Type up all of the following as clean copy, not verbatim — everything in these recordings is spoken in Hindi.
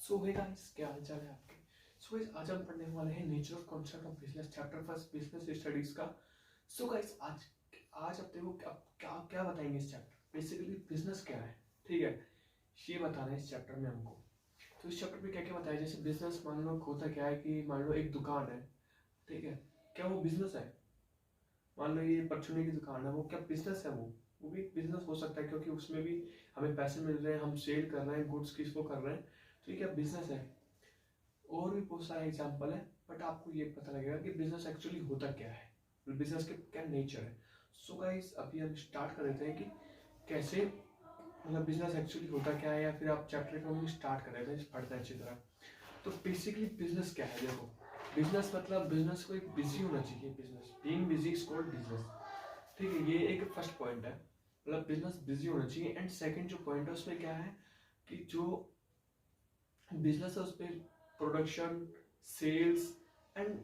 सो हे गाइस, क्या हाल चाल है आपके। सो गाइस, आज हम पढ़ने वाले हैं nature of concept of business, chapter first, business studies का। सो गाइस, आज आज अब देखो क्या क्या क्या बताएंगे इस चैप्टर। बेसिकली बिजनेस क्या है, ठीक है, ये बताना है इस चैप्टर में हमको। तो इस चैप्टर में क्या क्या बताया, जैसे बिजनेस मान लो होता क्या है कि मान लो एक दुकान है, ठीक है, क्या वो बिजनेस है। मान लो ये परचूनी की दुकान है, वो क्या बिजनेस है। वो भी बिजनेस हो सकता है, क्योंकि उसमें भी हमें पैसे मिल रहे हैं, हम सेल कर रहे हैं, गुड्स किसको कर रहे हैं, तो ये क्या बिजनेस है। और भी बहुत सारे एग्जाम्पल है, बट आपको ये पता लगेगा कि बिजनेस एक्चुअली होता क्या है, बिजनेस के क्या नेचर है। सो गाइस, अभी हम स्टार्ट कर देते हैं कि कैसे मतलब बिजनेस एक्चुअली होता क्या है, या फिर आप चैप्टर को स्टार्ट कर देते हैं पढ़ते हैं अच्छी तरह। तो बेसिकली बिजनेस क्या है, देखो बिजनेस मतलब बिजनेस को एक बिजी होना चाहिए, business being busy is called business, ठीक है। ये एक फर्स्ट पॉइंट है, मतलब बिजनेस बिजी होना चाहिए। एंड सेकंड जो पॉइंट है उसमें क्या है कि जो बिजनेस है उसमें production, sales and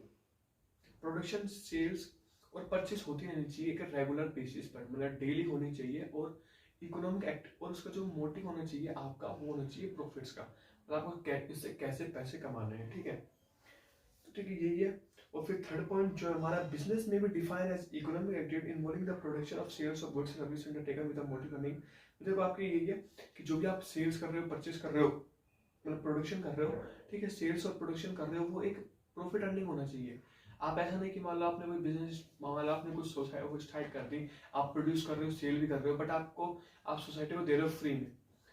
production, sales और परचेस होती रहनी चाहिए एक रेगुलर बेसिस पर, मतलब डेली होनी चाहिए। और इकोनॉमिक एक्ट और उसका जो मोटिव होना चाहिए आपका, वो होना चाहिए प्रॉफिट्स का, मतलब आपको इससे कैसे पैसे कमाने हैं, ठीक है। तो ठीक है, यही है। और फिर थर्ड पॉइंट जो है हमारा, बिजनेस में भी define as economic activity involving the production of sales of goods service undertaken with the motive earning. देखो आपकी यही है कि जो भी आप सेल्स कर रहे हो, परचेस कर रहे हो, मतलब प्रोडक्शन कर रहे हो, ठीक है, सेल्स और प्रोडक्शन कर रहे हो, वो एक प्रॉफिट अर्निंग होना चाहिए। आप ऐसा नहीं कि मान लो आपने कोई बिजनेस, मान लो आपने कुछ सोसाइटी को स्टार्ट कर दी, आप प्रोड्यूस कर रहे हो, सेल भी कर रहे हो, बट आप सोसाइटी को दे रहे हो फ्री में,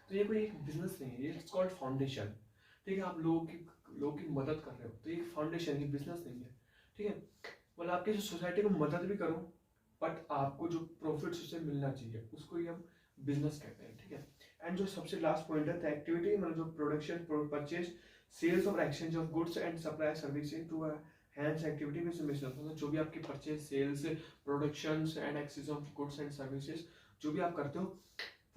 तो ये कोई एक बिजनेस नहीं है, ये इट्स कॉल्ड फाउंडेशन, ठीक है। आप लोगों की मदद कर रहे हो, तो ये फाउंडेशन, ये बिजनेस नहीं है, ठीक है। मतलब आपकी जो सोसाइटी को मदद भी करो, बट आपको जो प्रॉफिट उससे मिलना चाहिए, उसको ही हम बिजनेस कहते हैं, ठीक है। एंड जो सबसे लास्ट पॉइंट है, द एक्टिविटी मतलब जो प्रोडक्शन, परचेज, सेल्स और exchange of goods and supply services to hands activity with business, मतलब जो भी आपकी purchase, sales, production and exchange of goods and services जो भी आप करते हो,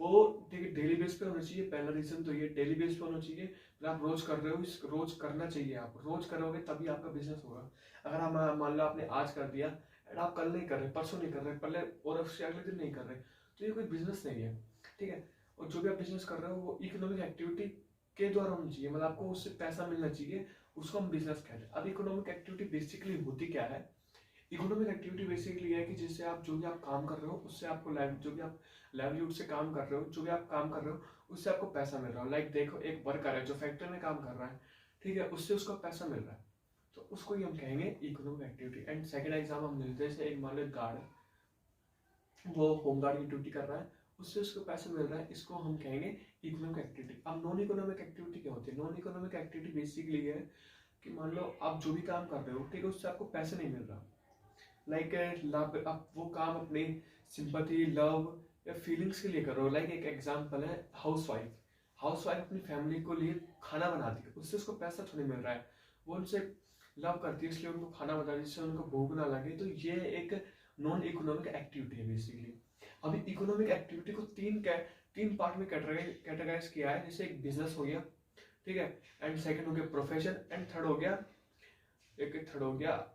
वो ठीक है डेली बेस पे होना चाहिए। पहला रीजन तो ये डेली बेस पे होना चाहिए, मतलब आप रोज कर रहे हो, इस रोज करना चाहिए, आप रोज करोगे तभी आपका बिजनेस होगा। अगर आप मान लो आपने आज कर दिया एंड आप कल नहीं कर रहे, परसों नहीं कर रहे, पहले और उससे अगले दिन नहीं कर रहे, तो ये कोई बिजनेस नहीं है, ठीक है। और जो भी आप बिजनेस कर रहे हो वो इकोनॉमिक एक्टिविटी के द्वारा होनी चाहिए, मतलब आपको उससे पैसा मिलना चाहिए, उसको हम बिजनेस कहते हैं। अब इकोनॉमिक एक्टिविटी बेसिकली होती क्या है, इकोनॉमिक एक्टिविटी बेसिकली है कि जिससे आप जो भी आप काम कर रहे हो उससे आपको जो भी आप लाइवलीहुड से काम कर रहे हो, जो भी आप काम कर रहे हो उससे आपको पैसा मिल रहा है। लाइक देखो, एक वर्कर है जो फैक्ट्री में काम कर रहा है, ठीक है, उससे उसको पैसा मिल रहा है, तो उसको ही हम कहेंगे economic activity. And second exam हम लेते हैं, जैसे एक मान लो गार्ड है, वो होम गार्ड की ड्यूटी कर रहा है, उससे उसको पैसा मिल रहा है, इसको हम कहेंगे इकोनॉमिक एक्टिविटी। अब नॉन इकोनॉमिक एक्टिविटी क्या होती है, नॉन इकोनॉमिक एक्टिविटी बेसिकली है कि मान लो आप जो भी काम कर रहे हो, ठीक है, उससे आपको पैसे नहीं मिल रहा, लाइक लव, आप वो काम अपनी सिंपैथी, लव या फीलिंग्स के लिए कर रहे हो। लाइक एक एग्जांपल है, हाउसवाइफ अपनी फैमिली को लिए खाना बनाती है, उससे उसको पैसा थोड़ी मिल रहा है, वो उनसे लव करती है इसलिए उनको खाना बनाती है जिससे उनको भूख ना लगे, तो ये एक नॉन इकोनॉमिक एक्टिविटी है बेसिकली। अभी इकोनॉमिक एक्टिविटी को तीन पार्ट में कैटेगराइज किया है, जैसे एक बिजनेस हो गया, ठीक है, एंड सेकंड हो गया प्रोफेशन, एंड थर्ड हो गया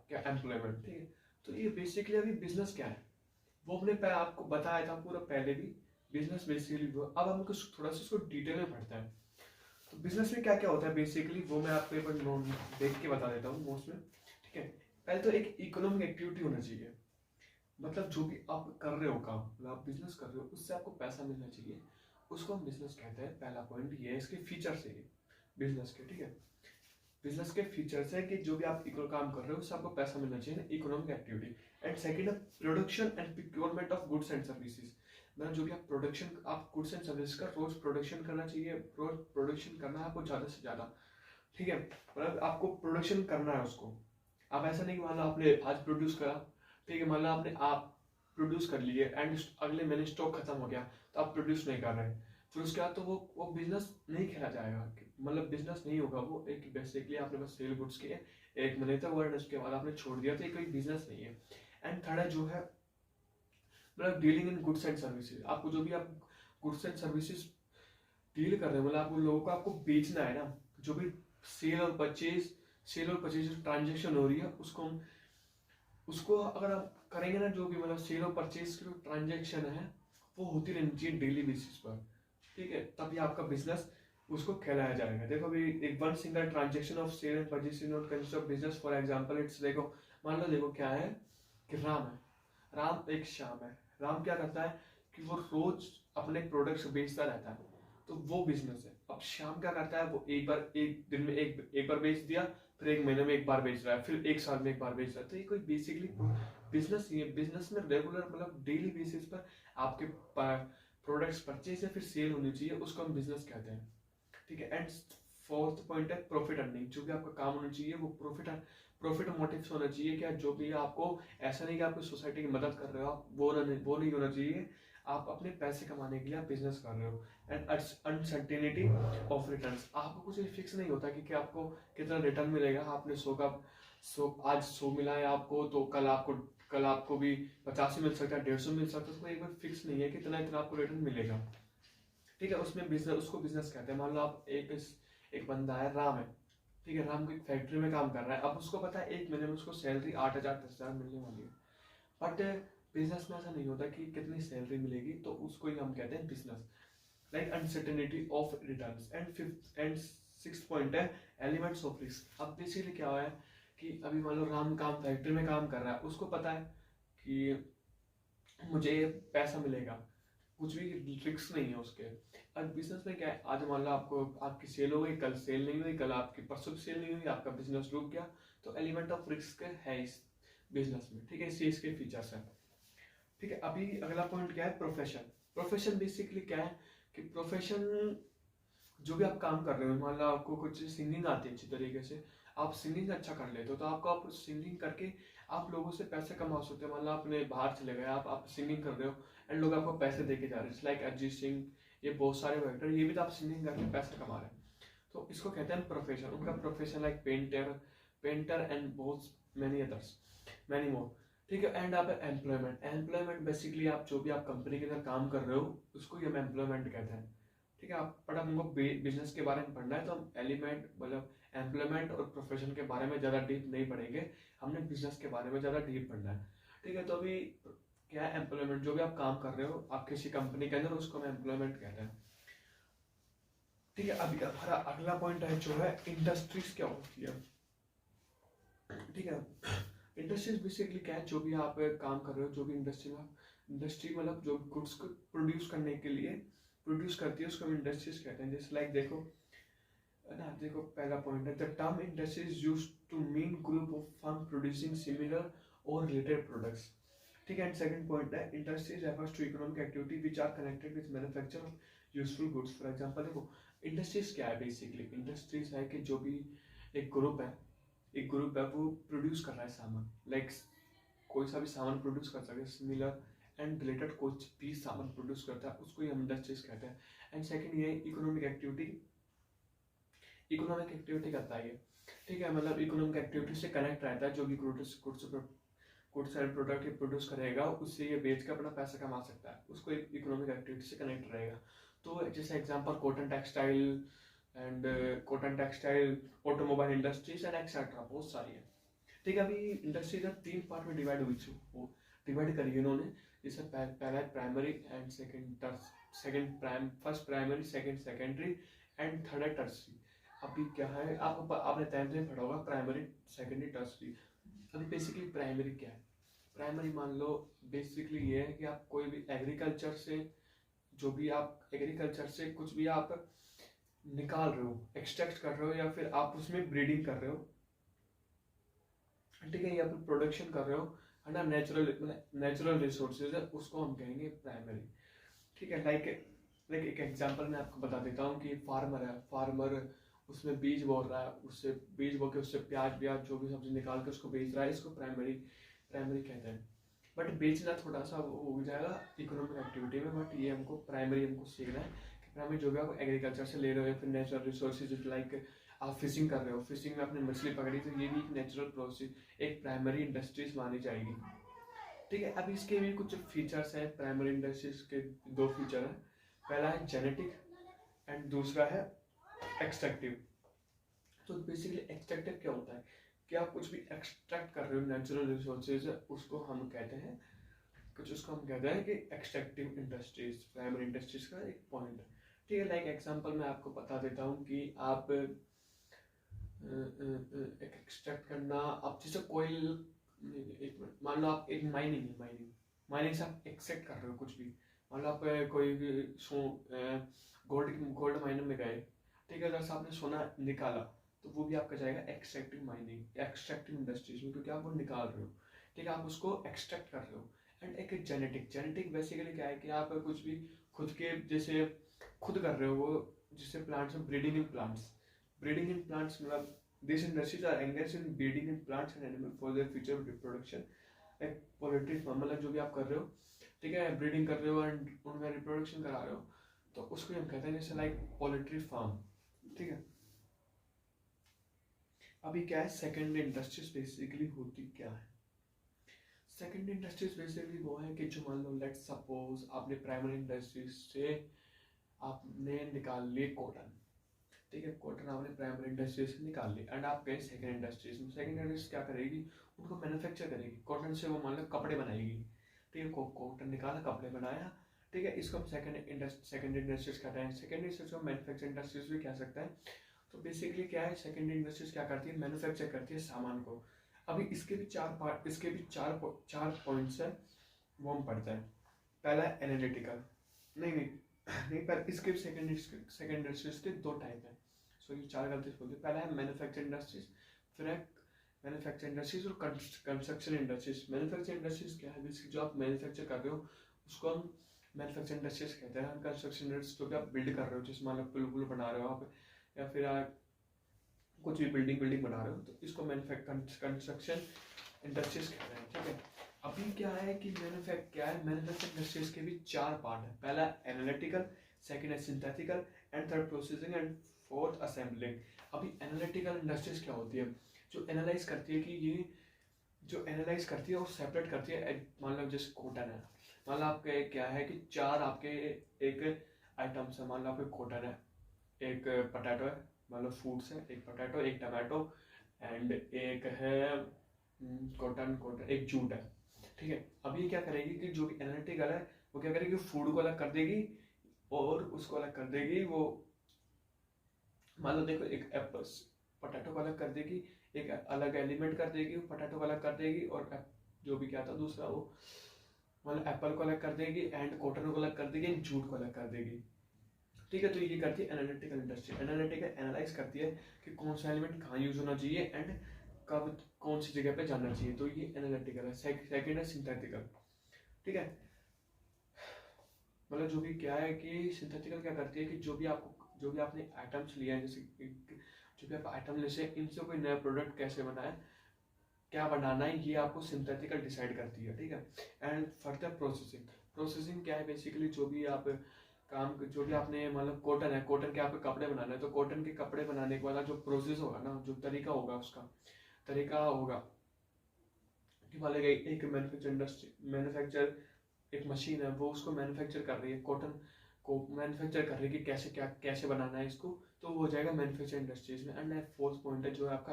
क्या, एम्प्लॉयमेंट, ठीक है। तो ये बेसिकली अभी बिजनेस क्या है वो हमने आपको बताया था पूरा पहले भी, बिजनेस बेसिकली वो। अब हम थोड़ा सा इसको डिटेल में पढ़ते हैं। तो बिजनेस में क्या क्या होता है बेसिकली, वो मैं आपको एक बार देख के बता देता हूँ नोट्स में, ठीक है। पहले तो एक इकोनॉमिक एक्टिविटी होना चाहिए, मतलब जो भी आप कर रहे हो काम, मतलब आप बिजनेस कर रहे हो, उससे आपको पैसा मिलना चाहिए, उसको हम बिजनेस कहते हैं। पहला पॉइंट ये है, इसके फीचर्स है बिजनेस के, ठीक है। बिजनेस के फीचर्स है कि जो भी आप इको काम कर रहे हो उससे आपको पैसा मिलना चाहिए, इकोनॉमिक एक्टिविटी। एंड सेकंड है production and procurement of goods and services, मतलब जो भी आप प्रोडक्शन, आप गुड्स एंड सर्विस का रोज प्रोडक्शन करना चाहिए, रोज प्रोडक्शन करना है आपको ज्यादा से ज्यादा, ठीक है, मतलब आपको प्रोडक्शन करना है उसको। आप ऐसा नहीं कि मान लो आपने आज प्रोड्यूस करा, ठीक है, मान लो आप प्रोड्यूस कर लिए एंड अगले महीने स्टॉक खत्म हो गया, तो आप प्रोड्यूस नहीं कर रहे, फिर उसके बाद तो वो बिजनेस नहीं खेला जाएगा, मतलब बिजनेस नहीं होगा वो। एक बेसिकली आपने बस सेल गुड्स किए एक महीने तक, और उसके बाद आपने छोड़ दिया, तो ये कोई बिजनेस नहीं है। एंड थर्ड है जो है मतलब dealing in goods and services, आपको जो भी आप गुड्स एंड सर्विसेज डील कर रहे हो, मतलब आपको लोगों को आपको बेचना है ना, जो भी सेल और परचेज ट्रांजेक्शन हो रही है, उसको अगर आप करेंगे ना, जो भी मतलब सेल और परचेज की ट्रांजेक्शन है वो होती रहनी चाहिए डेली बेसिस पर, ठीक है, तभी आपका बिजनेस उसको कहलाया जाएगा। देखो अभी एक one single transaction of sale and purchase not consist of business. For example it's, देखो मान लो, देखो क्या है कि राम है, राम एक श्याम है। राम क्या करता है कि वो रोज अपने प्रोडक्ट्स बेचता रहता है, तो वो बिजनेस है। अब श्याम क्या करता है, वो एक बार, एक दिन में एक बार बेच दिया, फिर एक महीने में एक बार बेच रहा है, फिर एक साल में एक बार बेच रहा है। तो ये कोई बेसिकली बिजनेस नहीं है। बिजनेस में रेगुलर मतलब डेली बेसिस पर आपके प्रोडक्ट्स परचेज या फिर सेल होनी चाहिए, उसको हम बिजनेस कहते हैं। ठीक है। एंड फोर्थ पॉइंट है प्रॉफिट अर्निंग। जो भी आपका काम होना चाहिए वो प्रॉफिट मोटिव होना चाहिए। क्या जो भी आपको, ऐसा नहीं कि आपको सोसाइटी की मदद कर रहे हो आप, वो नहीं होना चाहिए। आप अपने पैसे कमाने के लिए आप बिजनेस कर रहे हो। And uncertainty of returns. आपको कुछ फिक्स नहीं होता कि आपको कितना रिटर्न मिलेगा। आपने 100 का 100 आज 100 मिला है आपको, तो कल आपको भी 50 मिल सकता है, 150 मिल सकता है। उसको एक बार फिक्स नहीं है कि इतना आपको रिटर्न मिलेगा। ठीक है। उसमें बिजनेस, उसको बिजनेस कहते हैं। मान लो आप एक बंदा है, राम है, ठीक है, राम को एक फैक्ट्री में काम कर रहा है। अब उसको पता है एक महीने में उसको सैलरी 8,000 10,000 मिलने वाली है, बट बिजनेस में ऐसा नहीं होता कि कितनी सैलरी मिलेगी, तो उसको ही हम कहते हैं business. Like uncertainty of returns. And fifth and sixth point है एलिमेंट्स ऑफ रिस्क। अब बेसिकली क्या हुआ है कि अभी मान लो राम काम फैक्ट्री में काम कर रहा है, उसको पता है कि मुझे पैसा मिलेगा, कुछ भी रिस्क नहीं है उसके। अब बिजनेस में क्या है, आज मान लो आपको आपकी सेल हो गई, कल सेल नहीं हुई, कल आपकी परसों सेल नहीं हुई, आपका बिजनेस रुक गया, तो एलिमेंट ऑफ रिस्क है इस बिजनेस में। ठीक है, इसके फीचर्स हैं। ठीक है। अभी अगला पॉइंट क्या है, प्रोफेशन। प्रोफेशन बेसिकली क्या है कि प्रोफेशन, जो भी आप काम कर रहे हो, मान लो आपको कुछ सिंगिंग आती है अच्छी तरीके से, आप सिंगिंग अच्छा कर लेते हो, तो आपको आप सिंगिंग करके आप लोगों से पैसे कमा सकते हो। मान लो आपने बाहर चले गए, आप सिंगिंग कर रहे हो एंड लोग आपको पैसे दे के जा रहे हैं, लाइक अरिजीत सिंह, ये बहुत सारे एक्टर, ये भी तो आप सिंगिंग करके पैसे कमा रहे हैं। तो इसको कहते हैं प्रोफेशन। उनका प्रोफेशन लाइक पेंटर एंड बहुत मैनी अदर्स, मैनी मोर। ठीक है। एंड आप एम्प्लॉयमेंट बेसिकली आप जो भी आप कंपनी के अंदर काम कर रहे हो, उसको ही हम एम्प्लॉयमेंट कहते हैं। ठीक है। आप बट हमको बिजनेस के बारे में पढ़ना है, तो हम एलिमेंट मतलब एम्प्लॉयमेंट और प्रोफेशन के बारे में ज़्यादा डीप नहीं पढ़ेंगे, हमने बिजनेस के बारे में ज़्यादा डीप पढ़ना है। ठीक है। तो अभी क्या है एम्प्लॉयमेंट, जो भी आप काम कर रहे हो आप किसी कंपनी के अंदर, उसको हम एम्प्लॉयमेंट कहते हैं। ठीक है। अभी हमारा अगला पॉइंट है जो है इंडस्ट्रीज क्या होती है। ठीक है। इंडस्ट्रीज बेसिकली क्या है, जो भी आप काम कर रहे हो, जो भी इंडस्ट्री में, इंडस्ट्री मतलब जो गुड्स को प्रोड्यूस करने के लिए प्रोड्यूस करती है, उसको हम इंडस्ट्रीज कहते हैं। जैसे लाइक देखो ना, देखो पहला पॉइंट है, the term industry is used to mean group of firm producing similar और रिलेटेड प्रोडक्ट्स। ठीक है। एंड सेकंड पॉइंट है, industries refers to economic activity which are connected with manufacture of useful goods. For example देखो इंडस्ट्रीज क्या है, बेसिकली इंडस्ट्रीज है कि जो भी एक ग्रुप है वो प्रोड्यूस कर रहा है सामान, लाइक कोई सा भी सामान प्रोड्यूस कर सकते हैं, सिमिलर एंड रिलेटेड कुछ भी सामान प्रोड्यूस करता है, उसको ही हम इंडस्ट्रीज कहते हैं। एंड सेकंड ये इकोनॉमिक एक्टिविटी करता है ये। ठीक है। मतलब इकोनॉमिक एक्टिविटी से कनेक्ट रहता है, जो भी गुड्स एंड प्रोडक्ट ये प्रोड्यूस करेगा, उससे ये बेच कर अपना पैसा कमा सकता है, उसको इकोनॉमिक एक्टिविटी से कनेक्ट रहेगा। तो जैसे example cotton textile, automobile industries and etcetera, बहुत सारी है। ठीक है। अभी इंडस्ट्रीज 3 पार्ट में डिवाइड करी है उन्होंने। जैसे पहला है primary and first primary, second secondary and third है टर्सरी। अभी क्या है, आपने 10th में पढ़ा होगा प्राइमरी, सेकेंडरी, टर्सरी। अभी बेसिकली प्राइमरी क्या है, प्राइमरी मान लो बेसिकली ये है कि आप कोई भी एग्रीकल्चर से, जो भी आप एग्रीकल्चर से कुछ भी आप निकाल रहे हो, एक्सट्रैक्ट कर रहे हो, या फिर आप उसमें ब्रीडिंग कर रहे हो, ठीक है, या फिर प्रोडक्शन कर रहे हो, है ना, नेचुरल रिसोर्सेज है, उसको हम कहेंगे प्राइमरी। ठीक है। लाइक एक एग्जांपल मैं आपको बता देता हूँ कि फार्मर उसमें बीज बो रहा है, उससे बीज बो के उससे प्याज जो भी सब्जी निकाल के उसको बेच रहा है, इसको प्राइमरी कहते हैं। बट बेचना थोड़ा सा वो हो जाएगा इकोनॉमिक एक्टिविटी में, बट ये हमको प्राइमरी सीखना है कि प्राइमरी जो भी आप एग्रीकल्चर से ले रहे हो, या फिर नेचुरल रिसोर्सेज, लाइक आप फिशिंग कर रहे हो, फिशिंग में आपने मछली पकड़ी, तो ये भी एक नेचुरल प्रोसेस, एक प्राइमरी इंडस्ट्रीज मानी जाएगी। ठीक है। अब इसके भी कुछ फीचर्स हैं, प्राइमरी इंडस्ट्रीज के 2 फीचर हैं। पहला है जेनेटिक एंड दूसरा है एक्सट्रैक्टिव। तो बेसिकली एक्सट्रैक्टिव क्या होता है कि आप कुछ भी एक्सट्रैक्ट कर रहे हो नेचुरल रिसोर्सेज, उसको हम कहते हैं कि एक्सट्रैक्टिव इंडस्ट्रीज प्राइमरी इंडस्ट्रीज का एक पॉइंट है। ठीक है। लाइक एग्जांपल मैं आपको बता देता हूँ कि आप एक एक्सट्रैक्ट करना, आप जैसे कोयल, एक मिनट, मान लो आप एक माइनिंग से आप एक्सट्रैक्ट कर रहे हो कुछ भी। मान लो आप कोई गोल्ड माइनिंग में गए, ठीक है, अगर से आपने सोना निकाला तो वो भी आपका जाएगा एक्सट्रैक्टिव माइनिंग, एक्सट्रैक्टिव इंडस्ट्रीज में, क्योंकि आप वो निकाल रहे हो, ठीक है, आप उसको एक्सट्रैक्ट कर रहे हो। एंड एक जेनेटिक बेसिकली क्या है कि आप कुछ भी खुद के जैसे खुद कर रहे हो, वो जिससे प्लांट्स में ब्रीडिंग इन प्लांट्स मतलब this industries are engaged in breeding in plants and animal for their future reproduction. एक पोल्ट्री फार्म मतलब जो भी आप कर रहे हो, ठीक है, ब्रीडिंग कर रहे हो एंड उनका रिप्रोडक्शन करा रहे हो, तो उसको हम कहते हैं जैसे लाइक पोल्ट्री फार्म, ठीक है। अभी क्या है, सेकेंड इंडस्ट्रीज बेसिकली होती क्या है? सेकेंड इंडस्ट्रीज बेसिकली वो है कि जो मान लो लेट्स सपोज आपने प्राइमरी इंडस्ट्रीज से आपने निकाल लिए कॉटन, ठीक है, कॉटन आपने प्राइमरी इंडस्ट्री से निकाल ली एंड आप गए सेकेंड इंडस्ट्रीज में। सेकेंड इंडस्ट्रीज क्या करेगी, उनको मैन्युफैक्चर करेगी, कॉटन से वो मान लो कपड़े बनाएगी, ठीक है, कॉटन निकाला कपड़े बनाया, ठीक है, इसको हम सेकेंड इंडस्ट्रीज कहते हैं। सेकेंड इंडस्ट्रीज को मैन्युफैक्चर इंडस्ट्रीज भी कह सकते हैं। तो बेसिकली क्या है, सेकेंड इंडस्ट्रीज क्या करती है, मैन्युफैक्चर करती है सामान को। अभी इसके भी चार पॉइंट्स है, वो हम पढ़ते हैं। पहला है एनालिटिकल, नहीं पर इसके सेकेंड इंडस्ट्रीज के दो टाइप है, सो ये चार गलती बोलते हैं। पहला है मैन्युफैक्चर इंडस्ट्रीज, फिर है मैन्युफैक्चर इंडस्ट्रीज और कंस्ट्रक्शन इंडस्ट्रीज। मैन्युफैक्चर इंडस्ट्रीज क्या है, बेसिकली जो आप मैन्युफैक्चर कर रहे हो उसको हम मैन्युफैक्चर इंडस्ट्रीज कहते हैं। कंस्ट्रक्शन इंडस्ट्रीज जो भी आप बिल्ड कर रहे हो, जैसे मान लो पुल बना रहे हो आप, या फिर आप कुछ भी बिल्डिंग बना रहे हो, तो इसको कंस्ट्रक्शन इंडस्ट्रीज कहते हैं, ठीक है। अभी क्या है कि मैन्युफैक्चर इंडस्ट्रीज के भी चार पार्ट है। पहला एनालिटिकल, सेकंड है synthetical and third processing and fourth assembling. अभी एनालिटिकल इंडस्ट्रीज क्या होती है, जो एनालाइज करती है कि ये जो एनालाइज करती है और सेपरेट करती है। मान लो जैसे कॉटन है, मान लो आपके क्या है कि चार आपके एक आइटम्स है, मान लो आपके कॉटन है, एक पोटैटो है, मान लो फ्रूट्स है, एक पोटैटो, एक टमाटो एंड एक है कॉटन एक जूट है, ठीक है। अब ये क्या करेगी कि जो भी एनालिटिकल है वो क्या करेगी, फूड को अलग कर देगी और उसको अलग कर देगी। वो मान लो देखो, एक एप्पल पोटैटो को अलग कर देगी, एक अलग एलिमेंट कर देगी, पोटैटो को अलग कर देगी, और जो भी क्या था दूसरा वो मतलब एप्पल को अलग कर देगी एंड कॉटन को अलग कर देगी, जूट को अलग कर देगी, ठीक है। तो ये करती है एनालिटिकल इंडस्ट्री। एनालिटिकल एनालाइज करती है कि कौन सा एलिमेंट कहाँ यूज होना चाहिए एंड कब कौन सी जगह पे जाना चाहिए, तो ये एनालिटिकल है। सेकंड है सिंथेटिकल, ठीक है, मतलब जो भी क्या है कि सिंथेटिकल क्या करती है कि जो भी आपने आइटम्स लिया है, जैसे जो भी आप आइटम जैसे इनसे कोई नया प्रोडक्ट कैसे बनाए, क्या बनाना है, ये आपको सिंथेटिकल डिसाइड करती है, ठीक है। एंड फर्दर प्रोसेसिंग क्या है, बेसिकली जो भी आपने मतलब कॉटन है, कॉटन के आपके कपड़े बनाने हैं, तो कॉटन के कपड़े बनाने के बाद जो प्रोसेस होगा ना, जो तरीका होगा, उसका तरीका होगा कि मान लीजिए एक मैन्युफैक्चर एक मशीन है, वो उसको मैन्युफैक्चर कर रही है, कॉटन को मैन्युफैक्चर कर रही है कि कैसे बनाना है इसको, तो वो हो जाएगा मैन्युफैक्चर इंडस्ट्रीज में। एंड फोर्थ पॉइंट है जो है आपका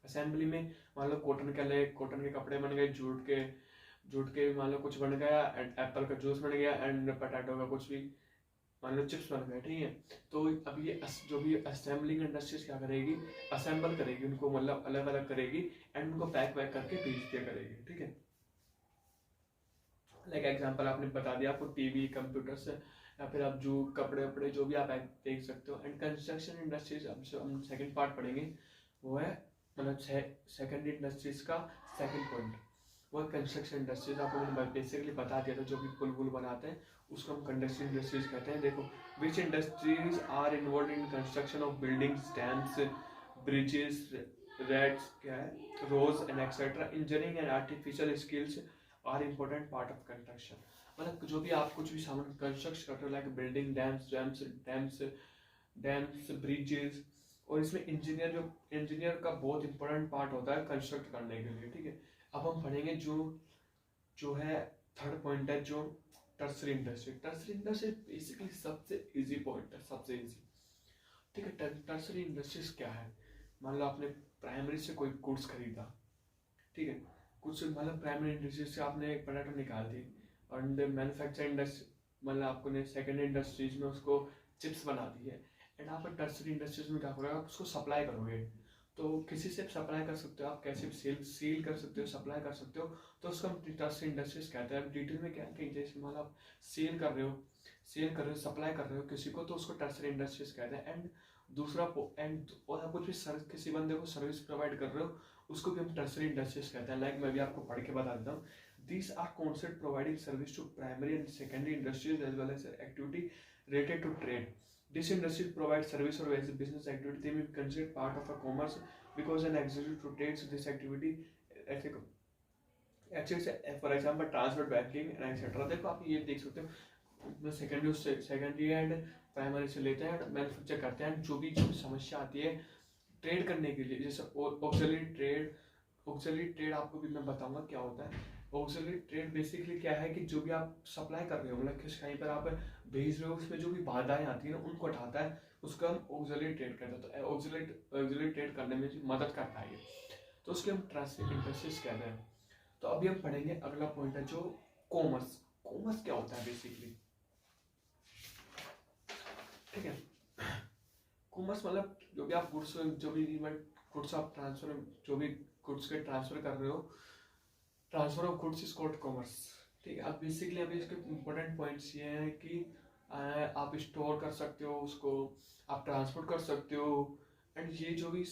असेंबली में मान लो कॉटन के कपड़े बन गए, जूट के मान लो कुछ बन गया, एप्पल का जूस बन गया एंड पोटैटो का कुछ भी मान लो चिप्स बन गए, ठीक है। तो अब ये जो भी असेंबलिंग इंडस्ट्रीज क्या करेगी, असेंबल करेगी उनको, मतलब अलग अलग करेगी एंड उनको पैक करके बेच दिया करेगी, ठीक है। लाइक एग्जांपल आपने बता दिया, आपको टीवी कंप्यूटर्स या फिर आप जो कपड़े जो भी आप देख सकते हो। एंड कंस्ट्रक्शन इंडस्ट्रीज अब जो हम सेकंड पार्ट पढ़ेंगे वो है मतलब सेकंड इंडस्ट्रीज का सेकंड पॉइंट, वो कंस्ट्रक्शन इंडस्ट्रीज। आपको मैंने बेसिकली बता दिया था, जो भी पुल बनाते हैं उसको हम कंस्ट्रक्शन इंडस्ट्रीज कहते हैं। देखो, which industries are involve in construction of buildings, dams, bridges, roads क्या है roads and etcetera. Engineering and artificial skills are important part of construction. मतलब जो भी आप कुछ भी सामान कंस्ट्रक्ट करते हो, लाइक बिल्डिंग, डैम्स, ब्रिजेस, और इसमें इंजीनियर का बहुत इंपॉर्टेंट पार्ट होता है कंस्ट्रक्ट करने के लिए, ठीक है। अब हम पढ़ेंगे जो है थर्ड पॉइंट है, जो टर्सरी इंडस्ट्री बेसिकली सबसे इजी पॉइंट है, सबसे इजी, ठीक है। टर्सरी इंडस्ट्रीज क्या है, मान लो आपने प्राइमरी से कोई गुड्स खरीदा, ठीक है, कुछ मतलब प्राइमरी इंडस्ट्री से आपने एक पोटैटो निकाल दी और मैन्युफैक्चर इंडस्ट्री मतलब आपने सेकेंड इंडस्ट्रीज में उसको चिप्स बना दी है, एंड आप टर्सरी इंडस्ट्रीज में क्या करोगे, आप उसको सप्लाई करोगे। तो किसी से सप्लाई कर सकते हो, आप कैसे भी सेल कर सकते हो, सप्लाई कर सकते हो, तो उसको हम टर्सरी इंडस्ट्रीज कहते हैं। डिटेल में क्या है कि जैसे मान लो आप सेल कर रहे हो, सप्लाई कर रहे हो किसी को, तो उसको टर्सरी इंडस्ट्रीज कहते हैं। एंड दूसरा और आप कुछ भी किसी बंदे को सर्विस प्रोवाइड कर रहे हो, उसको भी हम टर्सरी इंडस्ट्रीज कहते हैं। लाइक मैं भी आपको पढ़ के बता देता हूँ। These are concept providing service to primary and secondary industries as well as activity related to trade. This industry provides service or as a business activity. They may be considered part of a commerce because an executive rotates this activity. Actually, for example, transport, banking, and etc. देखो आप ये देख सकते हो, सेकेंडरी एंड प्राइमरी से लेते हैं, मैन्युफैक्चर करते हैं। जो भी समस्या आती है ट्रेड करने के लिए, जैसे ऑक्सिलरी ट्रेड आपको भी मैं बताऊंगा क्या होता है। ऑक्सिलरी ट्रेड बेसिकली क्या है कि जो भी आप सप्लाई कर रहे हो, मतलब किस कहीं पर आप भेज रहे हो, उसमें जो भी बाधाएं आती है ना, उनको हटाता है, उसको हम ऑक्सिलरी ट्रेड कहते हैं। तो ऑक्सिलरी ट्रेड करने में मदद करता है ये, तो उसके हम ट्रांसलेट इंडस्ट्रीज कहते हैं। तो अभी हम पढ़ेंगे अगला पॉइंट है जो कॉमर्स। कॉमर्स क्या होता है बेसिकली, ठीक है। कॉमर्स मतलब जो भी आप गुड्स आप ट्रांसफर, जो भी गुड्स के ट्रांसफर कर रहे हो, transfer of goods is called commerce, ठीक है। अब बेसिकली अभी इसके इंपॉर्टेंट पॉइंट्स ये हैं कि आप स्टोर कर सकते हो उसको, आप ट्रांसपोर्ट कर सकते हो, एंड ये जो भी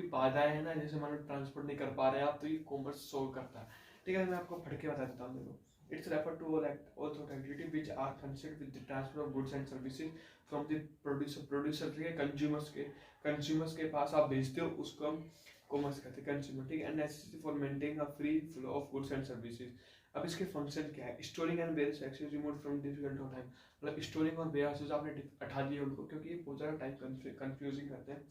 बाधाएं हैं ना, जैसे मान लो ट्रांसपोर्ट नहीं कर पा रहे हैं आप, तो ये कॉमर्स सोल्व करता है, ठीक है। मैं आपको पढ़ के बता देता हूँ। देखो, it's refer to all activity which are concerned with the transfer of goods and services from the producer के कंज्यूमर्स के पास आप भेजते हो, उसको हम कॉमर्स कहते हैं, कंज्यूमर, ठीक है। Necessity for maintaining a free flow of goods and services. अब इसके फंक्शन क्या है, storing and ware excess remove from difficult time, मतलब स्टोरिंग और वेयर हाउसेस आपने हटा दिए उनको, क्योंकि ये बहुत ज़्यादा टाइम कंफ्यूजिंग करते हैं,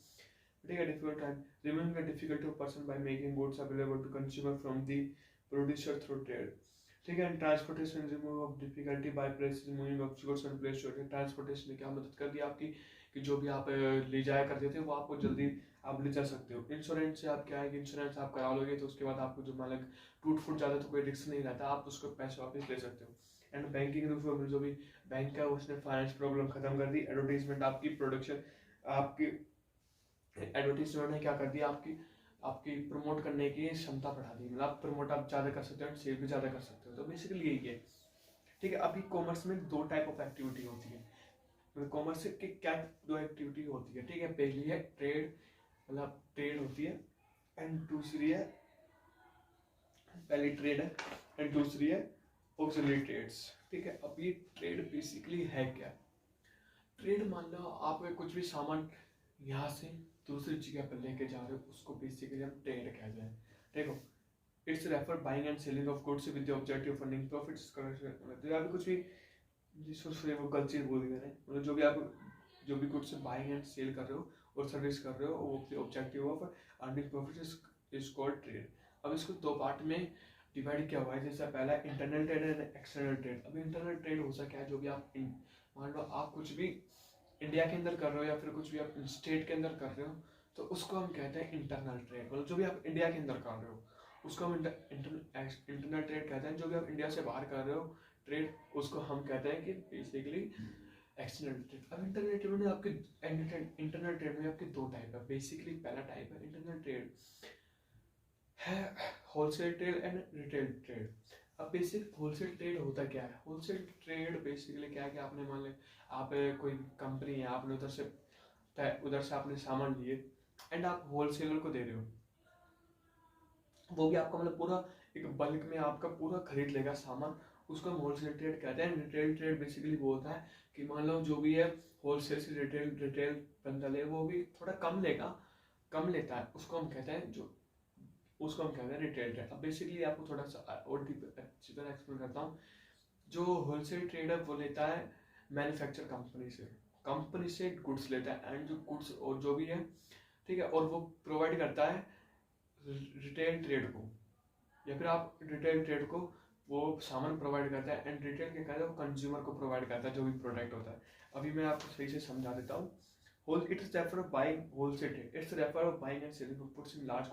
ठीक है। Difficult time, removing the difficulty of person by making goods available to consumer from the producer through trade, ठीक है। Transportation, remove of difficulty by place removing of goods and place to transportation ने क्या मदद कर दी आपकी, कि जो भी आप ले जाया करते थे वो आपको जल्दी आप ले जा सकते हो। इंश्योरेंस से आप क्या है कि इंश्योरेंस आप करा लोगे तो उसके बाद आपको जो मालक टूट फूट जाता है तो कोई रिस्क नहीं रहता, आप उसको पैसे वापस ले सकते हो। एंड बैंकिंग रिफॉर्म, जो भी बैंक है उसने फाइनेंस प्रॉब्लम खत्म कर दी। एडवर्टीजमेंट, आपकी प्रोडक्शन, आपकी एडवर्टीजमेंट ने क्या कर दिया, आपकी प्रमोट करने की क्षमता बढ़ा दी, मतलब आप प्रमोट आप ज़्यादा कर सकते हो, सेल भी ज़्यादा कर सकते हो। तो बेसिकली यही है, ठीक है। अभी कॉमर्स में दो टाइप ऑफ एक्टिविटी होती है, कॉमर्स की क्या दो एक्टिविटी होती है, ठीक है। पहली है ट्रेड, मतलब ट्रेड होती है, एंड दूसरी है, पहली ट्रेड है एंड दूसरी है ऑक्सिलरी ट्रेड्स, ठीक है। अब ये ट्रेड बेसिकली है क्या, ट्रेड मान लो आप कुछ भी सामान यहाँ से दूसरी जगह पर लेके जा रहे हो, उसको बेसिकली हम ट्रेड कहते हैं। देखो, it's refer buying and selling of goods with the objective of earning profits. अभी कुछ भी वो गलत चीज बोल दी मैंने, मतलब जो भी गुड्स बाइंग एंड सेल कर रहे हो और सर्विस कर रहे हो, वो objective of earning profit is called trade. अब इसको दो पार्ट में डिवाइड किया हुआ है, जैसे पहला internal trade and external trade. अब इंटरनल ट्रेड हो सकता है जो भी आप मान लो आप कुछ भी इंडिया के अंदर कर रहे हो या फिर कुछ भी आप स्टेट के अंदर कर रहे हो, तो उसको हम कहते हैं इंटरनल ट्रेड, मतलब जो भी आप इंडिया के अंदर कर रहे हो उसको हम इंटरनल ट्रेड कहते हैं। जो भी आप इंडिया से बाहर कर रहे हो ट्रेड, उसको हम कहते हैं कि बेसिकली एक्सटर्नल ट्रेड। अब इंटरनल ट्रेड में आपके दो टाइप है बेसिकली। पहला टाइप है इंटरनल ट्रेड है wholesale trade and retail trade. अब बेसिक होलसेल ट्रेड होता क्या है, होलसेल ट्रेड बेसिकली क्या है कि आपने मान लिया आप कोई कंपनी है, आपने उधर से आपने सामान लिए एंड आप होलसेलर को दे रहे हो, वो भी आपका मतलब पूरा एक बल्क में आपका पूरा खरीद लेगा सामान, उसको हम होलसेल ट्रेड कहते हैं। रिटेल ट्रेड बेसिकली वो होता है कि मान लो जो भी है होलसेल से रिटेल बंदा ले, वो भी थोड़ा कम लेता है, उसको हम कहते हैं रिटेल ट्रेड। अब बेसिकली आपको थोड़ा सा और अच्छी तरह एक्सप्लेन करता हूँ। जो होलसेल ट्रेड है वो लेता है मैन्युफैक्चर कंपनी से गुड्स लेता है, एंड जो गुड्स और जो भी है, ठीक है, और वो प्रोवाइड करता है रिटेल ट्रेड को, या फिर आप रिटेल ट्रेड को वो सामान प्रोवाइड करता है, एंड रिटेल के कहते हैं वो कंज्यूमर को प्रोवाइड करता है जो भी प्रोडक्ट होता है। अभी मैं आपको सही से समझा देता हूँ। It's refer of buying wholesale trade. It's refer of buying and selling goods in large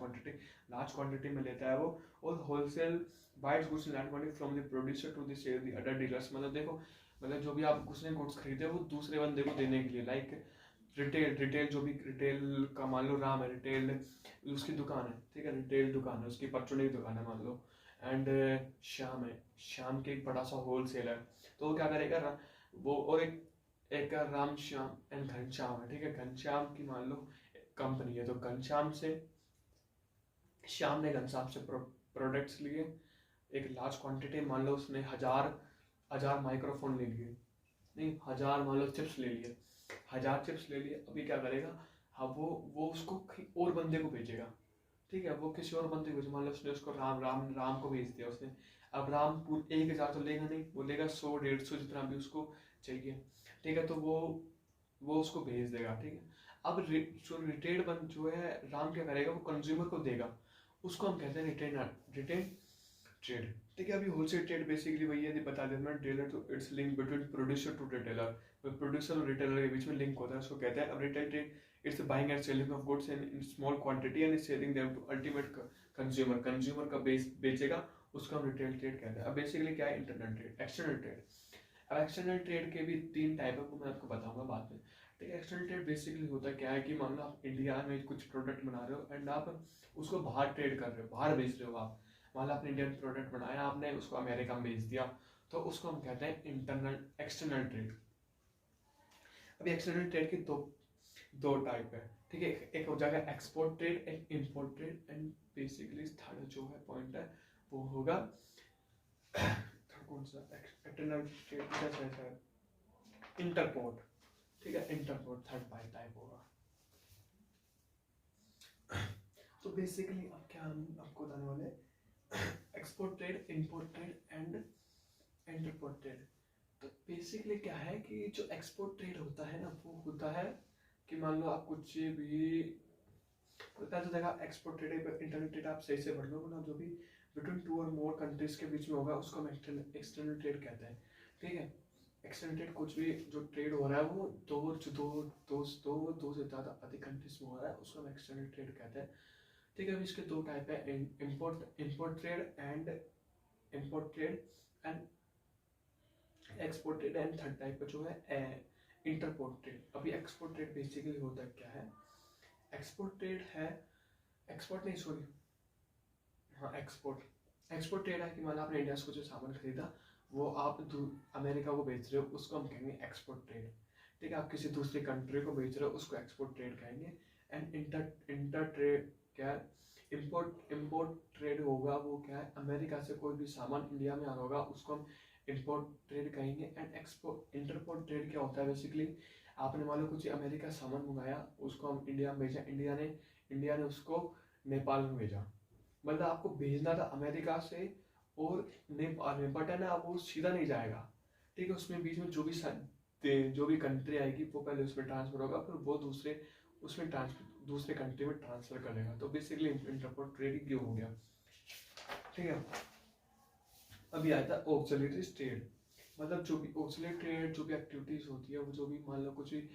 quantity में लेता है वो, और wholesale buys goods in large quantity from the producer to the sale the other dealers। मतलब देखो, मतलब जो भी आप उसने गुड्स खरीदे वो दूसरे बंदे को देने के लिए, लाइक रिटेल जो भी रिटेल का मान लो राम है, रिटेल उसकी दुकान है, ठीक है, रिटेल दुकान है उसकी, परचून की दुकान है मान लो, एंड श्याम है, श्याम के एक बड़ा सा होल सेल है, तो वो क्या करेगा वो, और एक राम श्याम एंड घनश्याम है, ठीक है, घनश्याम की मान लो कंपनी है, तो घनश्याम से श्याम ने घनश्याम से प्रोडक्ट्स लिए एक लार्ज क्वांटिटी, मान लो उसने हजार माइक्रोफोन ले लिए, नहीं 1000 मान लो चिप्स ले लिए, 1000 चिप्स ले लिए, अभी क्या करेगा, हाँ वो उसको और बंदे को भेजेगा, ठीक है, वो किसी और बंदे को, मान लो उसने उसको राम को भेज दिया उसने, अब राम 1000 तो लेगा नहीं, वो लेगा 100-150 जितना भी उसको चाहिए, ठीक है, तो वो उसको भेज देगा, ठीक है। अब जो रिटेल बंद जो है राम क्या करेगा, वो कंज्यूमर को देगा, उसको हम कहते हैं रिटेल ट्रेड, ठीक है। अभी होलसेल ट्रेड बेसिकली वही है, बता देता मैं, डीलर तो it's link between producer to retailer, producer और रिटेलर के बीच में लिंक होता है, उसको कहते हैं। अब retail trade it's buying and selling of goods in small quantity and selling them to ultimate consumer का बेचेगा, उसको हम रिटेल ट्रेड कहते हैं। अब बेसिकली क्या है, इंटरनल ट्रेड, एक्सटर्नल ट्रेड। अब एक्सटर्नल ट्रेड के भी 3 टाइप है, वो मैं आपको बताऊंगा बाद में, ठीक है। एक्सटर्नल ट्रेड बेसिकली होता क्या है कि मान लो आप इंडिया में कुछ प्रोडक्ट बना रहे हो एंड आप उसको बाहर ट्रेड कर रहे हो, बाहर बेच रहे हो आप, मान लो आपने इंडियन प्रोडक्ट बनाया, आपने उसको अमेरिका में बेच दिया, तो उसको हम कहते हैं एक्सटर्नल ट्रेड। अभी एक्सटर्नल ट्रेड की दो टाइप है, ठीक है, एक हो जाएगा एक्सपोर्ट ट्रेड, एक import trade, and basically third जो है पॉइंट है वो होगा कौन सा, एक्सटर्नल ट्रेड कैसा है, इंटरपोर्ट, ठीक है, इंटरपोर्ट थर्ड टाइप होगा। तो बेसिकली अब क्या हम आपको बताने वाले, export trade, import trade and entrepot trade. तो बेसिकली क्या है कि जो एक्सपोर्ट ट्रेड होता है ना, वो होता है कि मान लो आप कुछ भी पहले देखा, एक्सपोर्ट ट्रेड इंटरनल ट्रेड आप सही से पढ़ लो ना, जो भी बिटवीन 2 और मोर कंट्रीज के बीच में होगा उसको हम एक्सटर्नल ट्रेड कहते हैं, ठीक है। एक्सटर्नल ट्रेड कुछ भी जो ट्रेड हो रहा है वो दो से ज़्यादा अधिक कंट्रीज में हो रहा है, उसको हम एक्सटर्नल ट्रेड कहते हैं, ठीक है। अभी इसके 2 टाइप है, import trade and export trade, and third type का जो है इंटरपोर्ट ट्रेड। अभी एक्सपोर्ट ट्रेड बेसिकली होता क्या है, एक्सपोर्ट ट्रेड है, एक्सपोर्ट नहीं सॉरी, हाँ एक्सपोर्ट ट्रेड है कि मान लो आपने इंडिया से कुछ सामान खरीदा, वो आप अमेरिका को बेच रहे हो, उसको हम कहेंगे एक्सपोर्ट ट्रेड, ठीक है। आप किसी दूसरी कंट्री को बेच रहे हो, उसको एक्सपोर्ट ट्रेड कहेंगे। एंड इंटर ट्रेड क्या है, इम्पोर्ट ट्रेड होगा, वो क्या है, अमेरिका से कोई भी सामान इंडिया में आ रहा होगा, उसको हम इम्पोर्ट ट्रेड कहेंगे। एंड इंटरपोर्ट ट्रेड क्या होता है, बेसिकली आपने मान लो कुछ अमेरिका सामान मंगाया, उसको हम इंडिया में भेजा, इंडिया ने उसको नेपाल में भेजा, मतलब आपको भेजना था अमेरिका से और नेपाल में, बट है ना वो सीधा नहीं जाएगा, ठीक है, उसमें बीच में जो भी कंट्री आएगी वो पहले उसमें ट्रांसफर होगा, फिर वो दूसरे कंट्री में ट्रांसफर करेगा, तो बेसिकली इंटरपोर्ट ट्रेड क्यों हो गया, ठीक है। अभी आता है ऑक्सिलरी ट्रेड, मतलब जो भी ऑक्सिलरी ट्रेड, जो भी एक्टिविटीज होती है, वो जो भी मान लो कुछ भी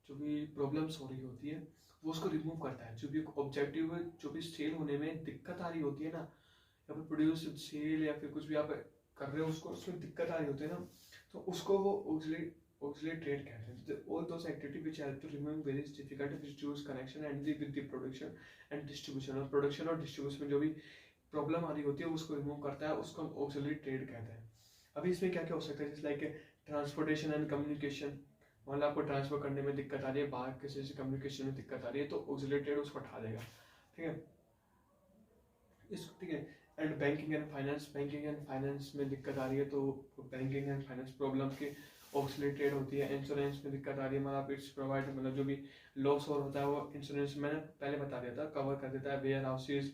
जो भी प्रॉब्लम्स हो रही होती है, वो उसको रिमूव करता है। जो भी ऑब्जेक्टिव, जो भी सेल होने में दिक्कत आ रही होती है ना, या फिर प्रोड्यूस सेल या फिर कुछ भी आप कर रहे हो, उसको उसमें दिक्कत आ रही होती है ना, तो उसको वो ऑक्सिलरी ट्रेड कहते हैं। All those activity which help to remove various difficulty reduce connection energy with the production and distribution, और प्रोडक्शन और डिस्ट्रीब्यूशन में जो भी प्रॉब्लम आ रही होती है उसको रिमूव करता है, उसको हम ऑक्सिलरी ट्रेड कहते हैं। अभी इसमें क्या क्या हो सकता है, जैसे लाइक ट्रांसपोर्टेशन एंड कम्युनिकेशन, मतलब आपको ट्रांसफर करने में दिक्कत आ रही है, बाहर किसी से कम्युनिकेशन में दिक्कत आ रही है, तो ऑक्सिलरी ट्रेड उसको हटा देगा, ठीक है। ठीक है। एंड बैंकिंग एंड फाइनेंस में दिक्कत आ रही है, तो बैंकिंग एंड फाइनेंस प्रॉब्लम की ऑक्सिलरी ट्रेड होती है। इंश्योरेंस में दिक्कत आ रही है, मतलब इट्स प्रोवाइड, मतलब जो भी लॉस और होता है वो इंश्योरेंस मैंने पहले बता दिया था, कवर कर देता है। वेयर हाउसेज,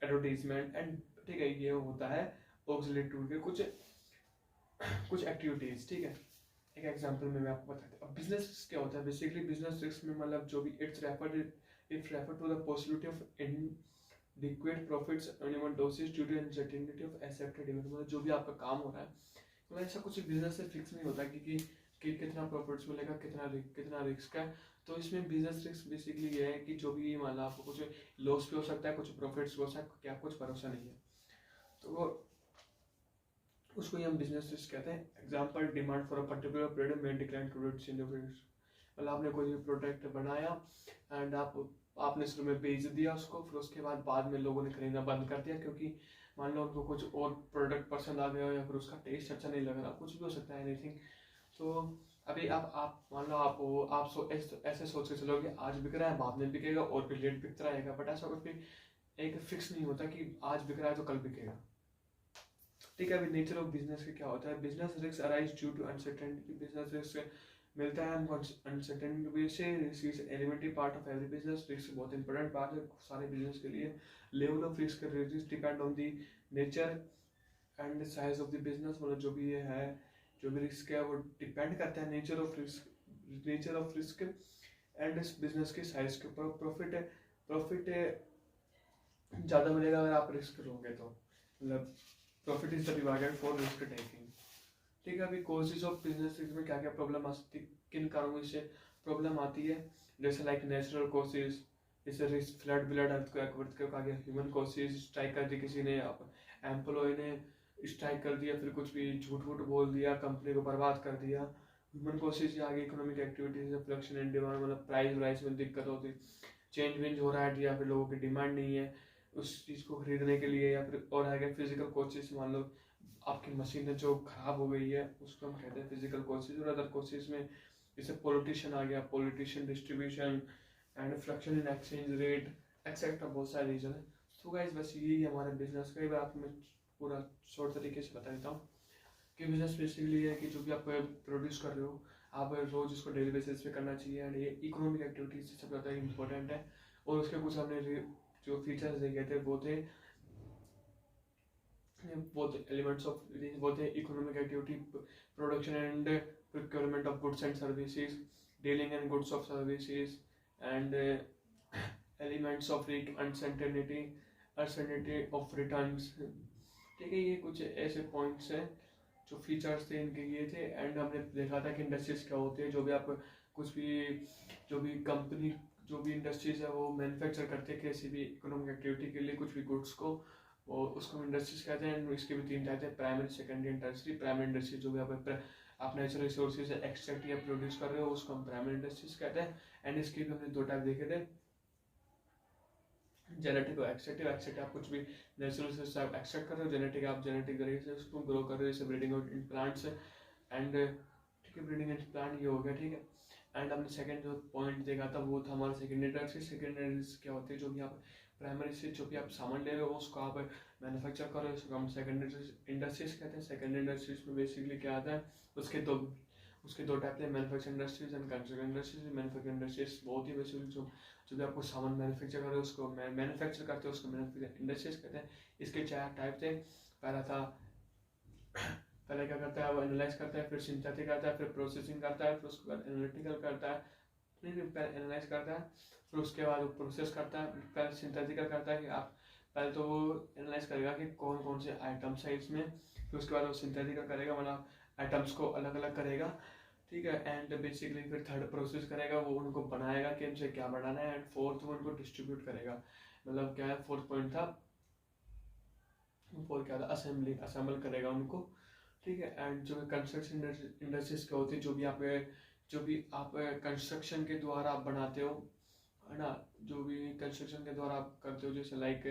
एडवर्टीजमेंट एंड, ठीक है, ये होता है ऑक्सिलरी ट्रेड के कुछ एक्टिविटीज, ठीक है। एक एग्जांपल में मैं आपको बताता हूँ। अब बिजनेस रिस्क क्या होता है, बेसिकली बिजनेस रिस्क में मतलब जो भी it's refer to the possibility of inadequate profits anyone losses due to uncertainty of accepted event, मतलब जो भी आपका काम हो रहा है, मतलब ऐसा कुछ बिजनेस से फिक्स नहीं होता कि कितना प्रॉफिट्स मिलेगा, कितना रिस्क है। तो इसमें बिजनेस रिस्क बेसिकली ये है कि जो भी मान लो आपको कुछ लॉस भी हो सकता है, कुछ प्रॉफिट्स भी हो सकता है, क्या कुछ भरोसा नहीं है। तो उसको ही हम बिजनेस रिस्क कहते हैं। Example, demand for a particular product में decline to its in the, मतलब आपने कोई प्रोडक्ट बनाया एंड आपने शुरू में बेच दिया उसको, फिर उसके बाद में लोगों ने खरीदना बंद कर दिया, क्योंकि मान लो उनको कुछ और प्रोडक्ट पसंद आ गया या फिर उसका टेस्ट अच्छा नहीं लग रहा, कुछ भी हो सकता है, एनीथिंग। तो अभी आप मान लो आप ऐसे सोच के चलो कि आज बिक रहा है, बाद में बिकेगा और फिर लेट बिकता रहेगा, बट ऐसा कुछ भी एक फिक्स नहीं होता कि आज बिक रहा है तो कल बिकेगा। ठीक है, अभी नेचर ऑफ बिजनेस का क्या होता है, business risk arise due to uncertainty, business risk मिलता है हमको अनसर्टेनिटी की वजह से। Risk is elementary part of every business, risk बहुत इंपॉर्टेंट पार्ट है सारे बिजनेस के लिए। Level of risk depend on the nature and size of the business, मतलब जो भी ये है, जो भी रिस्क है वो डिपेंड करता है नेचर ऑफ रिस्क एंड इस बिजनेस के साइज के ऊपर। प्रॉफिट ज़्यादा मिलेगा अगर आप रिस्क लोगे तो, मतलब profit is the reward for risk taking. ठीक है, अभी कॉजेज ऑफ बिजनेस में क्या क्या प्रॉब्लम आ सकती है, किन कारणों से प्रॉब्लम आती है, जैसे लाइक नेचुरल कॉजेज, जैसे रिस्क, फ्लड अर्थक्वेक आ गया। ह्यूमन कॉजेज, स्ट्राइक कर दी किसी ने, एम्प्लॉय ने स्ट्राइक कर दिया, फिर कुछ भी झूठ वूठ बोल दिया, कंपनी को बर्बाद कर दिया। ह्यूमन कॉजेज आगे इकोनॉमिक एक्टिविटीज, फ्लक्शन इन डिमांड, मतलब प्राइस वाइस में दिक्कत होती, चेंज वेंज हो रहा है या फिर लोगों की डिमांड नहीं है उस चीज़ को खरीदने के लिए, या फिर और आगे फिजिकल कॉजेज, मान लो आपकी मशीन जो खराब हो गई है उसको हम कहते हैं फिजिकल कॉजेज। और अदर कॉजेज में जैसे पॉलिटिशियन आ गया, politician, distribution and fluctuation in exchange rate etcetera, बहुत सारे रीजन है। तो गाइस बस यही हमारे बिजनेस का, एक बार मैं पूरा शॉर्ट तरीके से बता देता हूँ कि बिजनेस बेसिकली है कि जो भी आप प्रोड्यूस कर रहे हो आप रोज उसको डेली बेसिस पे करना चाहिए, एंड ये इकोनॉमिक एक्टिविटीज से सबसे ज़्यादा इंपॉर्टेंट है। और उसके कुछ हमने जो फीचर्स देखे थे वो थे एलिमेंट्स ऑफ, वो थे economic activity, production and procurement of goods and services, dealing and goods of services, and elements of uncertainty of returns. ठीक है, ये कुछ ऐसे पॉइंट्स हैं जो फीचर्स थे इनके ये थे। एंड हमने देखा था कि इंडस्ट्रीज क्या होते हैं, जो भी आप कुछ भी, जो भी कंपनी, जो भी इंडस्ट्रीज है वो मैन्युफैक्चर करते हैं किसी भी इकोनॉमिक एक्टिविटी के लिए कुछ भी गुड्स को, वो उसको इंडस्ट्रीज कहते हैं। इसके भी तीन टाइप है, primary, secondary and tertiary. Primary industry जो भी आप नेचुरल रिसोर्सेज एक्सट्रैक्ट या प्रोड्यूस कर रहे हो उसको हम प्राइमरी इंडस्ट्रीज कहते हैं। एंड इसके भी हमने दो टाइप देखे थे, जेनेटिक और एक्सट्रैक्टिव। एक्सट्रैक्टिव आप कुछ भी नेचुरल से आप एक्सट्रैक्ट कर रहे हो, जेनेटिक आप जेनेटिक तरीके से उसको ग्रो कर रहे हो, जैसे ब्रीडिंग और प्लांट्स एंड, ठीक है, ब्रीडिंग एंड प्लांट ये हो गया। ठीक है, एंड हमने सेकंड जो पॉइंट देखा था वो था हमारा सेकेंडरी इंडस्ट्री। सेकेंडरी इंडस्ट्री क्या होती है, जो भी आप प्राइमरी से जो भी आप सामान ले रहे हो उसको आप मैन्युफैक्चर कर रहे हो, उसको हम सेकेंडरी इंडस्ट्रीज कहते हैं। सेकेंडरी इंडस्ट्रीज में बेसिकली क्या आता है, उसके दो टाइप है, manufacturing industries and construction industries. Manufacturing industries बहुत ही बेसिकली जो भी आपको सामान मैन्युफैक्चर कर रहे हो उसको मैन्युफैक्चर करते हो, उसको मैन्युफैक्चरिंग इंडस्ट्रीज कहते हैं। इसके चार टाइप थे। पहले क्या करता है, वो एनालाइज करता है, फिर सिंथेटिक करता है, फिर प्रोसेसिंग करता है, फिर उसके बाद एनालिटिकल करता है, फिर एनालाइज करता है, फिर उसके बाद वो प्रोसेस करता है। पहले सिंथेटिकल करता है कि आप पहले तो वो एनालाइज करेगा कि कौन कौन से आइटम्स है इसमें, फिर उसके बाद वो सिंथेटिकल करेगा, मतलब आइटम्स को अलग अलग करेगा। ठीक है, एंड बेसिकली फिर थर्ड प्रोसेस करेगा, वो उनको बनाएगा कि उनसे क्या बनाना है, एंड फोर्थ वो उनको डिस्ट्रीब्यूट करेगा। मतलब क्या है, फोर्थ पॉइंट था, फोर्थ क्या था, असेंबल करेगा उनको। ठीक है, एंड जो कंस्ट्रक्शन इंडस्ट्रीज क्या होती है, जो भी आप कंस्ट्रक्शन के द्वारा आप बनाते हो, है ना, जो भी कंस्ट्रक्शन के द्वारा आप करते हो, जैसे like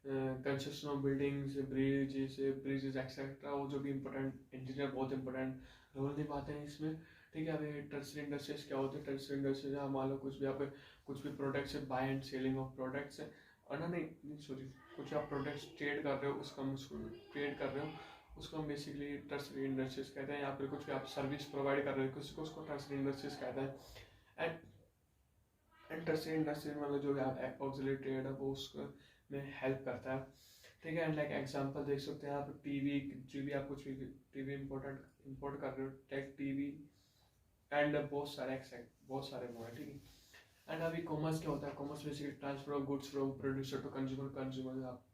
construction of buildings, bridges etcetera, वो जो भी इंपॉर्टेंट इंजीनियर बहुत इंपॉर्टेंट रोल निभाते हैं इसमें। ठीक है, अभी टर्सरी इंडस्ट्रीज क्या होती है, टर्सरी इंडस्ट्रीज मान लो कुछ भी प्रोडक्ट्स है, buy and selling of products है, और नहीं सॉरी, कुछ आप प्रोडक्ट्स ट्रेड कर रहे हो, उसको हम ट्रेड कर रहे हो, उसको हम बेसिकली टर्सरी इंडस्ट्रीज कहते हैं। या फिर कुछ भी आप सर्विस प्रोवाइड कर रहे हो किसी को, उसको टर्सरी इंडस्ट्रीज कहते हैं। एंड टर्सरी इंडस्ट्रीज मतलब जो भी आप ऑक्सिलरी ट्रेड है वो उसको में हेल्प करता है। ठीक है, एंड लाइक एग्जांपल देख सकते हैं आप, टीवी, जो भी आप कुछ भी टीवी इंपोर्ट कर रहे हो, टेक टीवी एंड बहुत सारे वो है। ठीक है, एंड अभी कॉमर्स क्या होता है, commerce basically transfer of goods from producer to consumer. आप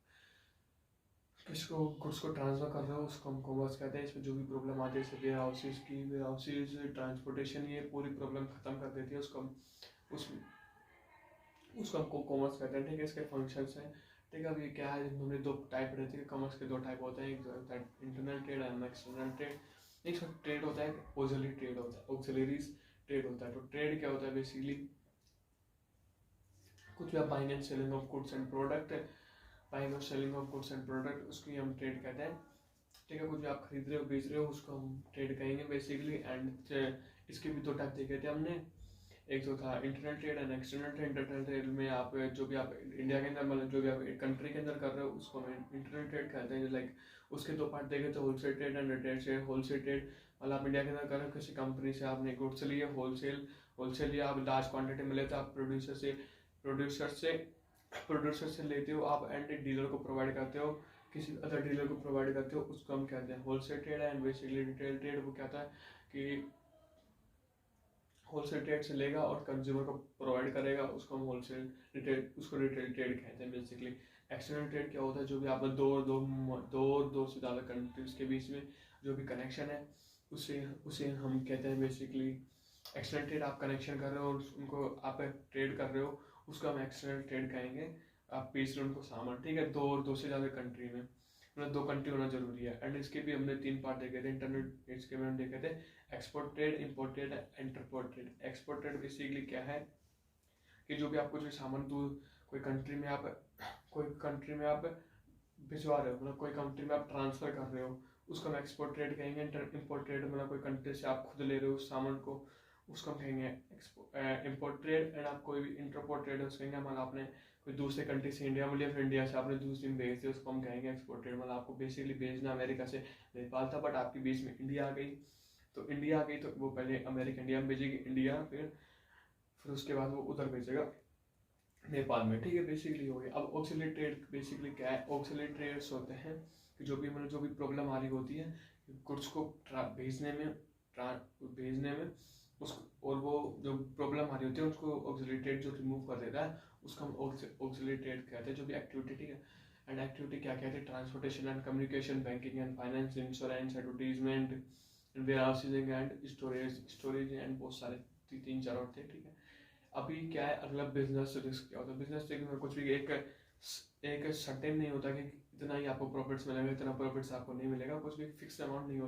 किसको गुड्स को ट्रांसफर कर रहे हो उसको हम कॉमर्स कहते हैं। इसमें जो भी प्रॉब्लम आती है जैसे वेयर हाउसेज ट्रांसपोर्टेशन, ये पूरी प्रॉब्लम खत्म कर देती है, उसको हम कॉमर्स कहते हैं। ठीक है, इसके फंक्शंस हैं। ठीक है। अभी क्या है, हमने दो टाइप रहते हैं कॉमर्स के, दो टाइप होते हैं, एक जो होता है internal trade and external trade. एक ट्रेड होता है, ऑक्सिलरी ट्रेड होता है, ऑक्सिलरीज ट्रेड होता है। तो ट्रेड क्या होता है, बेसिकली कुछ भी आप buying and selling of goods and product, buying और selling of goods and product, उसको हम ट्रेड कहते हैं। ठीक है, कुछ भी आप खरीद रहे हो बेच रहे हो उसको हम ट्रेड कहेंगे बेसिकली। एंड इसके भी दो टाइप देखे थे हमने, एक तो था internal trade and external trade. Internal trade में आप जो भी आप इंडिया के अंदर मतलब जो भी आप कंट्री के अंदर कर रहे हो उसको हम इंटरनल ट्रेड कहते हैं। लाइक उसके दो पार्ट देखे तो wholesale trade and retail trade. Wholesale trade मतलब आप इंडिया के अंदर कर रहे हो, किसी कंपनी से आपने गुड्स लिए, होलसेल लिया, आप लार्ज क्वांटिटी में लेते हो, आप प्रोड्यूसर से लेते हो आप, एंड डीलर को प्रोवाइड करते हो, किसी अदर डीलर को प्रोवाइड करते हो, उसको हम कहते हैं wholesale trade. And basically retail trade वो कहता है कि होलसेल ट्रेड से लेगा और कंज्यूमर को प्रोवाइड करेगा, उसको हम होलसेल रिटेल, उसको रिटेल ट्रेड कहते हैं बेसिकली। एक्सटर्नल ट्रेड क्या होता है, जो भी आप दो से ज़्यादा कंट्रीज के बीच में जो भी कनेक्शन है उसे हम कहते हैं बेसिकली एक्सटर्नल ट्रेड। आप कनेक्शन कर रहे हो और उनको आप ट्रेड कर रहे हो, उसको हम एक्सटर्नल ट्रेड कहेंगे। आप बेच रहे हो उनको सामान, ठीक है, दो से ज़्यादा कंट्री में, मतलब दो कंट्री होना जरूरी है। एंड इसके भी हमने तीन पार्ट देखे थे इंटरनल। इसके में हम देखे थे export trade, import trade, entrepot trade. Export trade basically क्या है कि जो भी आप कुछ भी सामान कोई कंट्री में आप भिजवा रहे हो, मतलब कोई कंट्री में आप ट्रांसफर कर रहे हो, उसको हम एक्सपोर्ट ट्रेड कहेंगे। इंपोर्ट ट्रेड मतलब कोई कंट्री से आप खुद ले रहे हो उस सामान को, उसको हम कहेंगे इंपोर्ट ट्रेड। एंड आप कोई भी इंटरपोर्ट ट्रेड है उसको कहेंगे, मतलब आपने कोई दूसरे कंट्री से इंडिया में लिया, फिर इंडिया से आपने दूसरी में भेज दिया, उसको हम कहेंगे एक्सपोर्ट ट्रेड। मतलब आपको बेसिकली भेजना अमेरिका से नेपाल था, बट आपकी बीच में इंडिया आ गई, तो वो पहले अमेरिका इंडिया में भेजेगी, इंडिया फिर उसके बाद वो उधर भेजेगा नेपाल में, ठीक है, बेसिकली हो गया। अब ऑक्सिलरी ट्रेड बेसिकली क्या है, ऑक्सिलरी ट्रेड्स होते हैं कि जो भी प्रॉब्लम आ रही होती है गुड्स को भेजने में उसको, और वो जो प्रॉब्लम आ रही होती है उसको ऑक्सिलरी ट्रेड जो रिमूव कर देता है उसको हम ऑक्सिलरी ट्रेड कहते हैं, जो भी एक्टिविटी, ठीक है। एंड एक्टिविटी क्या कहते हैं, transportation and communication, banking and finance, insurance, advertisement, warehousing and storage and बहुत सारे 3-4 और थे, ठीक है। अभी क्या है, अगला बिजनेस रिस्क क्या होता है। बिजनेस रिस्क में कुछ भी एक सर्टेन नहीं होता कि इतना ही आपको प्रॉफिट्स मिलेगा, इतना प्रॉफिट्स आपको नहीं मिलेगा, कुछ भी फिक्स अमाउंट नहीं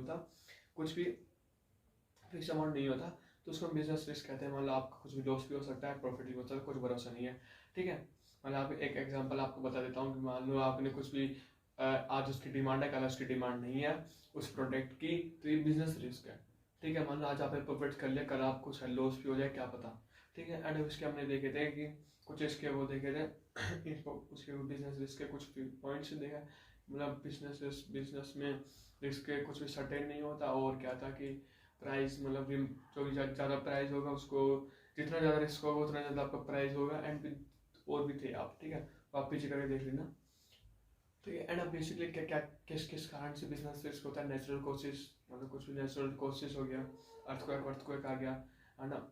होता, तो उसको बिजनेस रिस्क कहते हैं। मतलब आपका कुछ भी लॉस भी हो सकता है, प्रॉफिट भी हो सकता है, कुछ भरोसा नहीं है, ठीक है। मतलब आप एक एग्जांपल आपको बता देता हूँ कि मान लो आपने कुछ भी आज उसकी डिमांड है, कल उसकी डिमांड नहीं है उस प्रोडक्ट की, तो ये बिजनेस रिस्क है, ठीक है। मान लो आज आपने प्रॉफिट कर लिया, कल आपको शायद लॉस भी हो जाए, क्या पता, ठीक है। एंड उसके हमने देखे थे कि कुछ इसके वो देखे थे उसके बिजनेस रिस्क के कुछ पॉइंट्स देखा। मतलब बिजनेस में रिस्क के कुछ भी सर्टेन नहीं होता, और क्या था कि प्राइस, मतलब जो भी ज़्यादा प्राइस होगा उसको, जितना ज़्यादा रिस्क होगा उतना ज़्यादा आपका प्राइस होगा। एंड और भी थे आप, ठीक है, तो आप पीछे करके देख लेना, ठीक है। एंड अब बेसिकली क्या किस कारण से बिजनेस रिस्क होता है, नेचुरल कॉसेस, मतलब कुछ भी नेचुरल कॉसेस हो गया, अर्थक्वेक आ गया, है ना,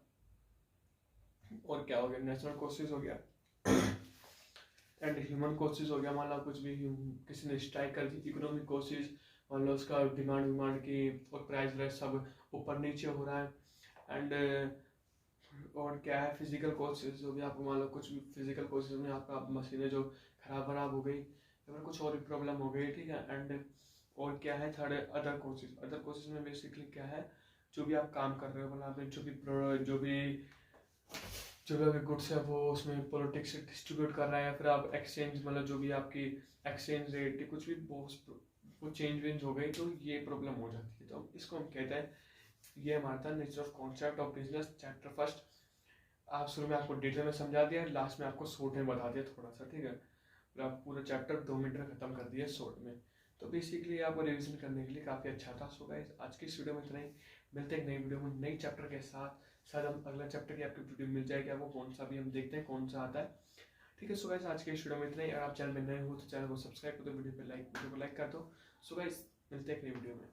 और क्या हो गया, नेचुरल कॉसेस हो गया एंड ह्यूमन कॉसेस हो गया। मान लो कुछ भी किसी ने स्ट्राइक कर दी, इकोनॉमिक कॉसेस, मान लो उसका डिमांड की और प्राइस सब ऊपर नीचे हो रहा है। एंड और क्या है, फिजिकल कॉसेस हो गया, आपको मान लो कुछ भी फिजिकल कॉसेस में आपका मशीनें जो खराब हो गई या फिर कुछ और भी प्रॉब्लम हो गई, ठीक है। एंड और क्या है, थर्ड अदर कोर्सेज में बेसिकली क्या है, जो भी आप काम कर रहे हो, मतलब जो भी गुड्स है वो उसमें पॉलिटिक्स से डिस्ट्रीब्यूट कर रहा है, या फिर आप एक्सचेंज, मतलब जो भी आपकी एक्सचेंज रेट की कुछ भी वो चेंज हो गई, तो ये प्रॉब्लम हो जाती है। तो इसको हम कहते हैं, ये हमारा था nature of concept of business chapter first. आप शुरू में आपको डिटेल में समझा दिया, लास्ट में आपको शॉर्ट में बता दिया थोड़ा सा, ठीक है। आप पूरा चैप्टर 2 मिनट में खत्म कर दिया शॉर्ट में, तो बेसिकली आपको रिविजन करने के लिए काफ़ी अच्छा था। सो गाइस, आज की इस वीडियो में इतना ही, मिलते हैं एक नई वीडियो में नई चैप्टर के साथ। शायद हम अगला चैप्टर की आपकी वीडियो मिल जाएगी, आपको कौन सा भी हम देखते हैं कौन सा आता है, ठीक है। सो गाइस, आज के इस वीडियो में इतना ही। अगर आप चैनल में नए हो तो चैनल को सब्सक्राइब कर दो, वीडियो को लाइक कर दो। सो गाइस, मिलते हैं एक नई वीडियो में।